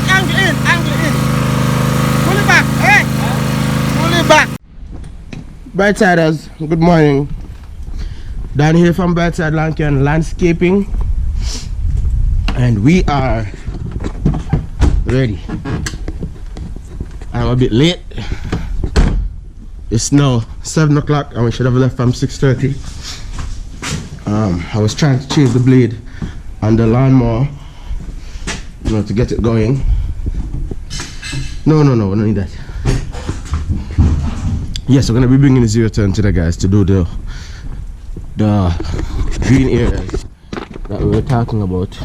Angle in. Pull it back, hey! Pull it back. Brightsiders, good morning. Down here from Brightside Lankan Landscaping. And we are ready. I'm a bit late. It's now 7 o'clock and we should have left from 6:30. I was trying to change the blade on the lawnmower, you know, to get it going. No, we don't need that. Yes, we're gonna be bringing the 0-turn to the guys to do the green areas that we were talking about.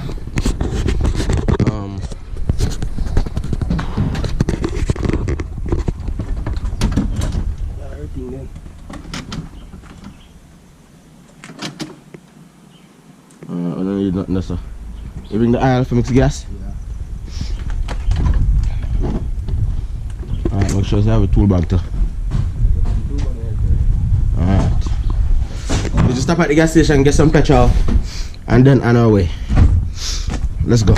I don't need nothing, sir. You bring the aisle for mixed gas? Yeah. Alright, make sure you have a tool bag too. Alright. We just stop at the gas station, get some petrol, and then on our way. Let's go.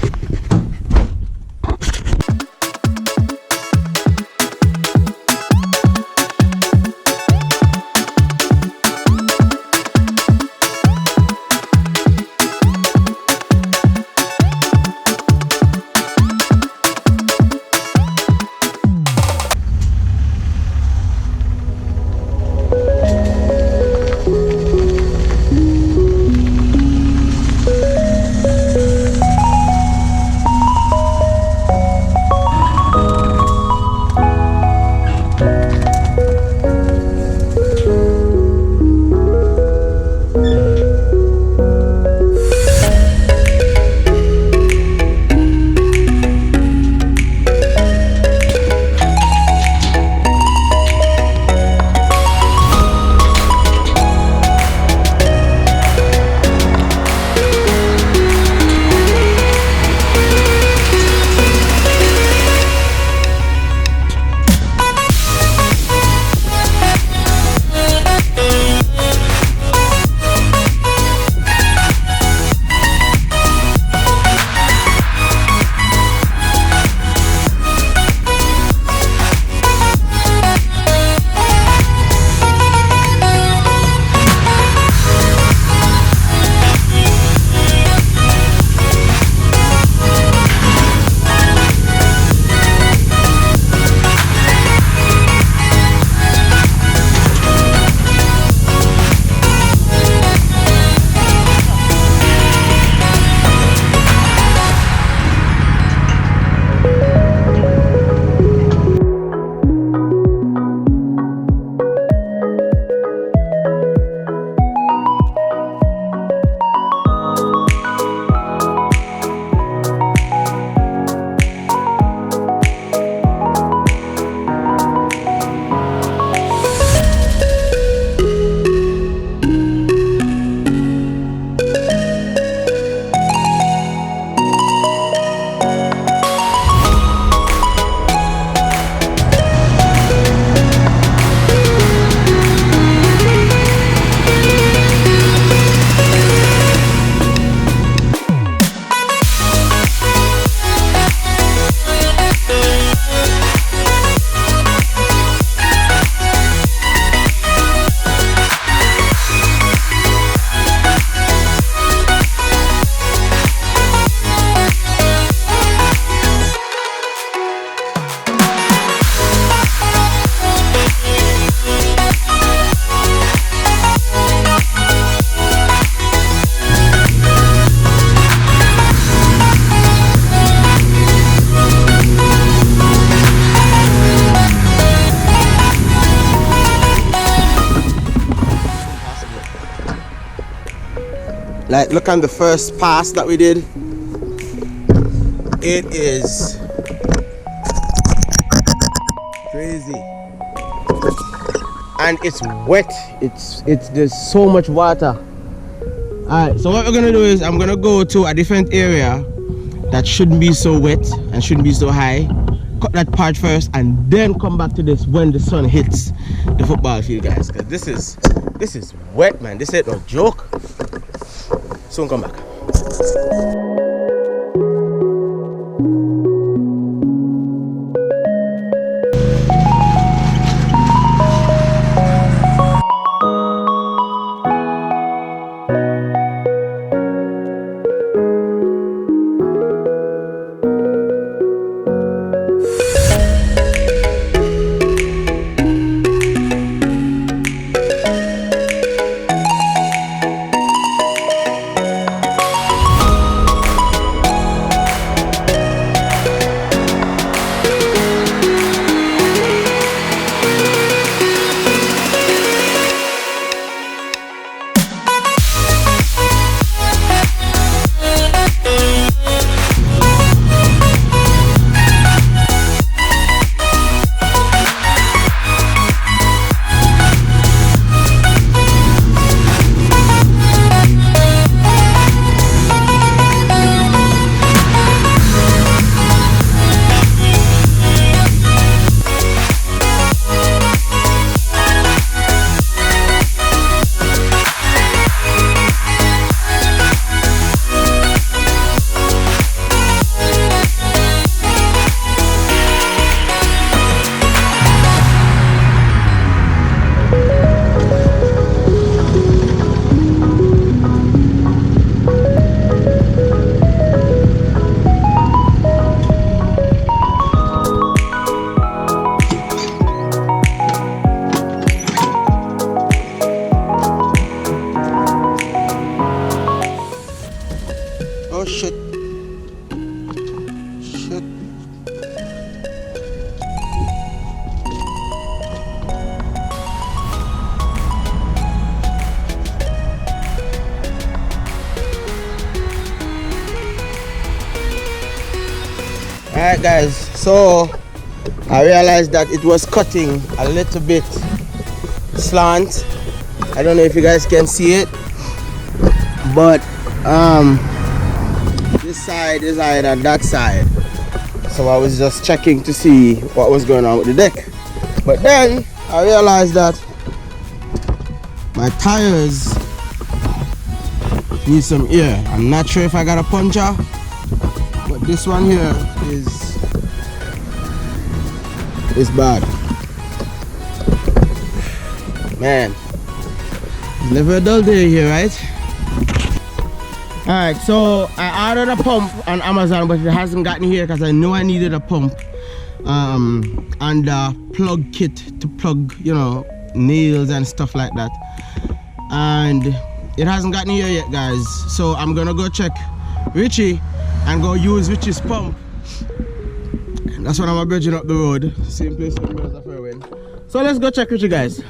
Like, look on the first pass that we did. It is crazy. And it's wet. There's so much water. Alright, so what we're gonna do is I'm gonna go to a different area that shouldn't be so wet and shouldn't be so high. Cut that part first and then come back to this when the sun hits the football field, guys. Cause this is wet, man. This ain't no joke. Soon come back. Alright guys, so I realized that it was cutting a little bit slant. I don't know if you guys can see it, but this side is higher than that side. So I was just checking to see what was going on with the deck. But then I realized that my tires need some air. I'm not sure if I got a puncture, but this one here is bad. Man, it's never a dull day here, right? Alright, so I ordered a pump on Amazon, but it hasn't gotten here because I know I needed a pump and a plug kit to plug, you know, nails and stuff like that. And it hasn't gotten here yet, guys. So I'm gonna go check Richie and go use Richie's pump. That's when I'm bridging up the road. Same place with Meadows of Irwin. So let's go check Richie, guys.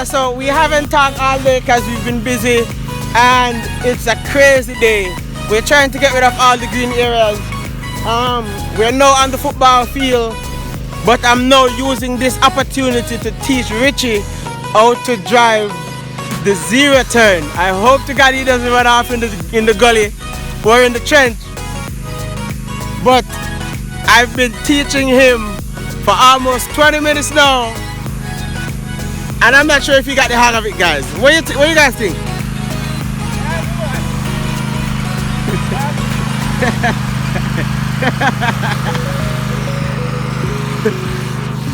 So we haven't talked all day because we've been busy and it's a crazy day. We're trying to get rid of all the green areas. We're now on the football field, but I'm now using this opportunity to teach Richie how to drive the zero turn. I hope to God he doesn't run off in the gully or in the trench. But I've been teaching him for almost 20 minutes now. And I'm not sure if you got the hang of it, guys. What you guys think?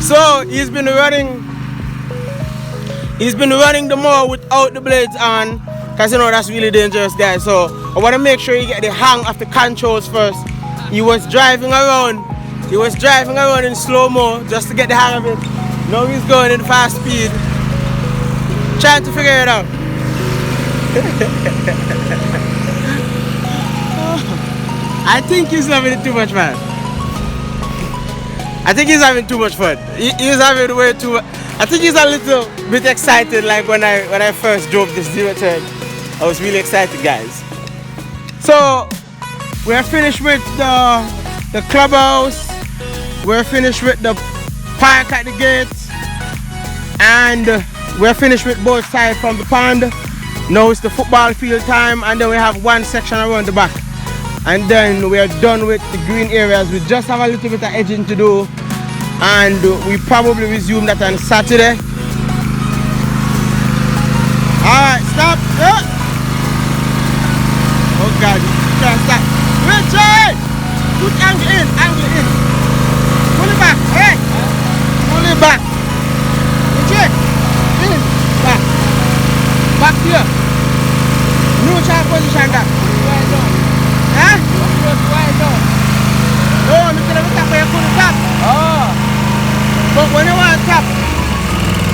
So he's been running the mower without the blades on, because you know that's really dangerous, guys. So I want to make sure you get the hang of the controls first. He was driving around in slow-mo just to get the hang of it. Now he's going in fast speed, trying to figure it out. I think he's having it too much fun. I think he's having too much fun. He's having way too much. I think he's a little bit excited, like when I first drove this zero turn. I was really excited, guys. So we're finished with the clubhouse. We're finished with the park at the gate, and we're finished with both sides from the pond. Now it's the football field time, and then we have one section around the back, and then we are done with the green areas. We just have a little bit of edging to do, and we probably resume that on Saturday. Alright, stop. Oh God, you can't stop. Richie! Put angle in, pull it back, hey! Pull it back. Richie! In, back. Back here. Neutral position that. Huh? No, I'm going to tap where you put it up. Oh. But when you want to tap,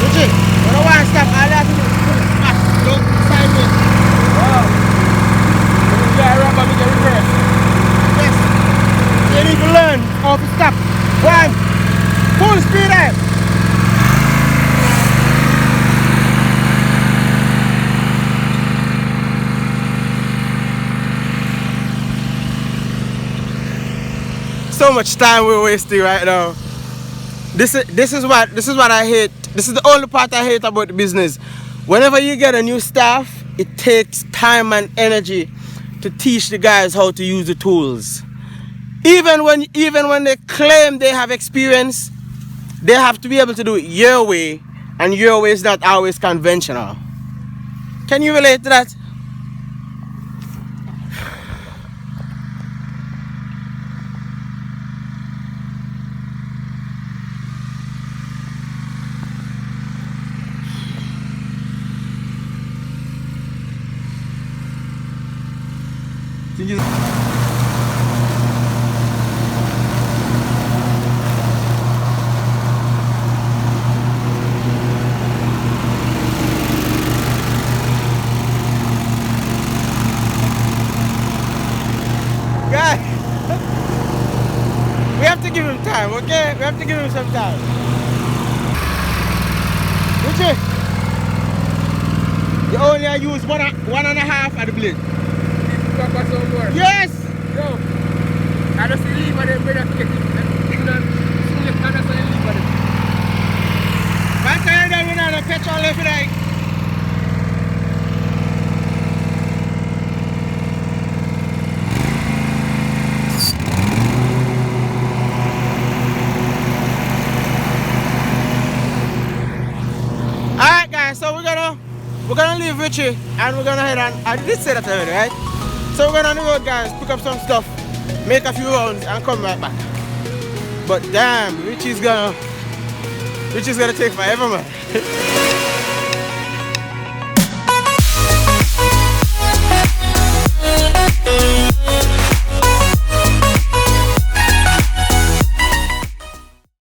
Richie, when you want to stop, all you have to do is put it back. Don't sideways. Oh. When you get a rubber, you get reverse. Yes. You need to learn how to stop. One. Full speed out. So much time we're wasting right now. This is what I hate. This is the only part I hate about the business. Whenever you get a new staff, it takes time and energy to teach the guys how to use the tools. Even when they claim they have experience, they have to be able to do it your way, and your way is not always conventional. Can you relate to that? Guys, we have to give him time, okay? We have to give him some time. Richie, you only use one and a half of the blade. Yes! Yo, I just leave and then brother get it. By the time that we know the petrol left like. Alright guys, so we're gonna leave Richie and we're gonna head on. I did say that already, right? So we're gonna on the road guys, pick up some stuff, make a few rounds and come right back. But damn, Richie's gonna take forever, man.